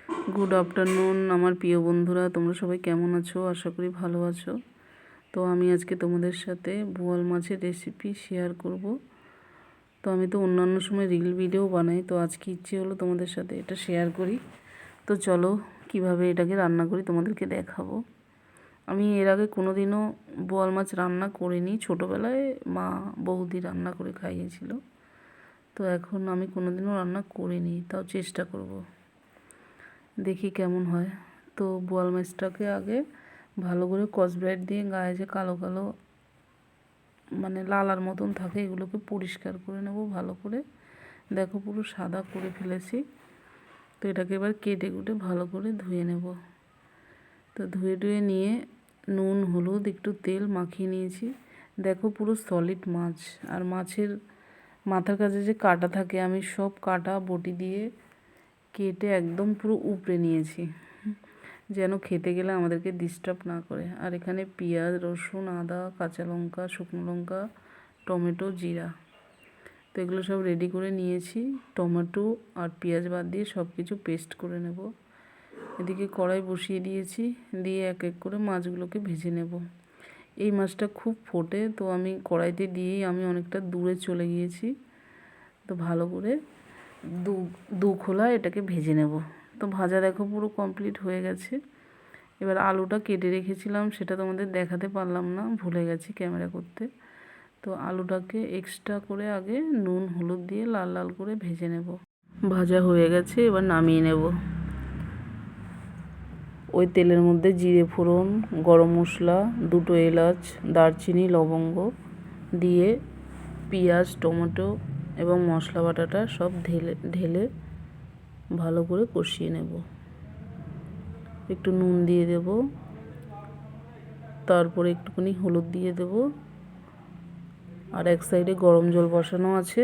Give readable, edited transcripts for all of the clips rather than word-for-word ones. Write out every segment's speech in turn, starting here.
Good afternoon আমার প্রিয় বন্ধুরা, তোমরা সবাই কেমন আছো? আশা করি ভালো আছো। তো আমি আজকে তোমাদের সাথে বোয়াল মাছের রেসিপি শেয়ার করব। তো আমি তো অন্যান্য সময় রিল ভিডিও বানাই, তো আজকে ইচ্ছে হলো তোমাদের সাথে এটা শেয়ার করি। তো চলো কিভাবে এটাকে রান্না করি তোমাদেরকে দেখাবো। আমি এর আগে কোনোদিনও বোয়াল মাছ রান্না করিনি, ছোটোবেলায় মা বৌদি রান্না করে খাইয়েছিল। তো এখন আমি কোনোদিনও রান্না করিনি, তাও চেষ্টা করব, দেখি কেমন হয়। তো বোয়াল মাছটাকে আগে ভালো করে স্কচব্রাইট দিয়ে গায়ে যে কালো কালো মানে লালার মতন থাকে এগুলোকে পরিষ্কার করে নেব ভালো করে। দেখো পুরো সাদা করে ফেলেছি। তো এটাকে এবার কেটে কুটে ভালো করে ধুয়ে নেব। তো ধুয়ে নিয়ে নুন হলুদ একটু তেল মাখিয়ে নিয়েছি। দেখো পুরো সলিড মাছ, আর মাছের মাথার কাছে যে কাটা থাকে আমি সব কাটা বটি দিয়ে কেটে একদম পুরো উপড়ে নিয়েছি, যেন খেতে গেলে আমাদেরকে ডিস্টার্ব না করে। আর এখানে পেঁয়াজ রসুন আদা কাঁচা লঙ্কা শুকনো লঙ্কা টমেটো জিরা, তো এগুলো সব রেডি করে নিয়েছি। টমেটো আর পেঁয়াজ বাদ দিয়ে সব কিছু পেস্ট করে নেব। এদিকে কড়াই বসিয়ে দিয়েছি, দিয়ে এক এক করে মাছগুলোকে ভেজে নেব। এই মাছটা খুব ফোটে, তো আমি কড়াইতে দিয়েই আমি অনেকটা দূরে চলে গিয়েছি। তো ভালো করে দু খোলা এটাকে ভেজে নেব। তো ভাজা দেখো পুরো কমপ্লিট হয়ে গেছে। এবার আলুটা কেটে রেখেছিলাম, সেটা তোমাদের দেখাতে পারলাম না, ভুলে গেছি ক্যামেরা করতে। তো আলুটাকে এক্সট্রা করে আগে নুন হলুদ দিয়ে লাল লাল করে ভেজে নেব। ভাজা হয়ে গেছে, এবার নামিয়ে নেব। ওই তেলের মধ্যে জিরে ফোড়ন গরম মশলা দুটো এলাচ দারচিনি লবঙ্গ দিয়ে পেঁয়াজ টমেটো এবং মশলা বাটাটা সব ঢেলে ভালো করে কষিয়ে নেব। একটু নুন দিয়ে দেব, তারপরে একটুখানি হলুদ দিয়ে দেব। আর এক সাইডে গরম জল বসানো আছে।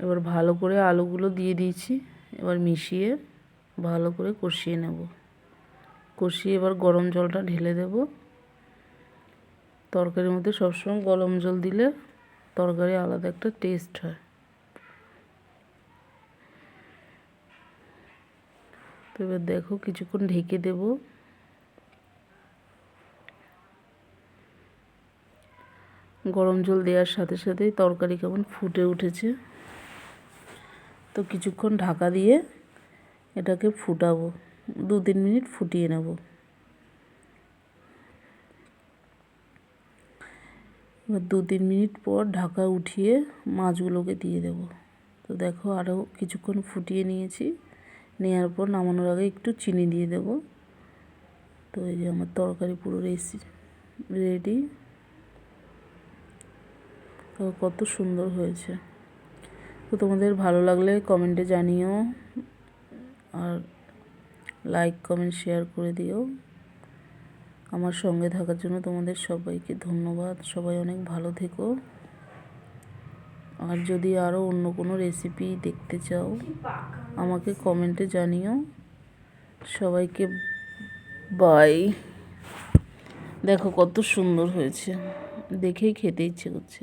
এবার ভালো করে আলুগুলো দিয়ে দিয়েছি, এবার মিশিয়ে ভালো করে কষিয়ে নেব। কষিয়ে এবার গরম জলটা ঢেলে দেব। তরকারির মধ্যে সবসময় গরম জল দিলে তরকারি আলাদা একটা টেস্ট হয়। তো এবার দেখো কিছুক্ষণ ঢেকে দেব। গরম জল দেওয়ার সাথে সাথেই তরকারি কেমন ফুটে উঠেছে। তো কিছুক্ষণ ঢাকা দিয়ে এটাকে ফুটাবো, 2-3 মিনিট ফুটিয়ে নেব। এবার 2-3 মিনিট পর ঢাকা উঠিয়ে মাছগুলোকে দিয়ে দেব। তো দেখো আরও কিছুক্ষণ ফুটিয়ে নিয়েছি, নেওয়ার পর নামানোর আগে একটু চিনি দিয়ে দেব। তো এই যে আমার তরকারি পুরো রেডি। তো কত সুন্দর হয়েছে। তো তোমাদের ভালো লাগলে কমেন্টে জানিও, আর লাইক কমেন্ট শেয়ার করে দিও। আমার সঙ্গে থাকার জন্য তোমাদের সবাইকে ধন্যবাদ। সবাই অনেক ভালো থেকো। আর যদি আরও অন্য কোনো রেসিপি দেখতে চাও আমাকে কমেন্টে জানিও। সবাইকে বাই। দেখো কত সুন্দর হয়েছে, দেখেই খেতে ইচ্ছে করছে।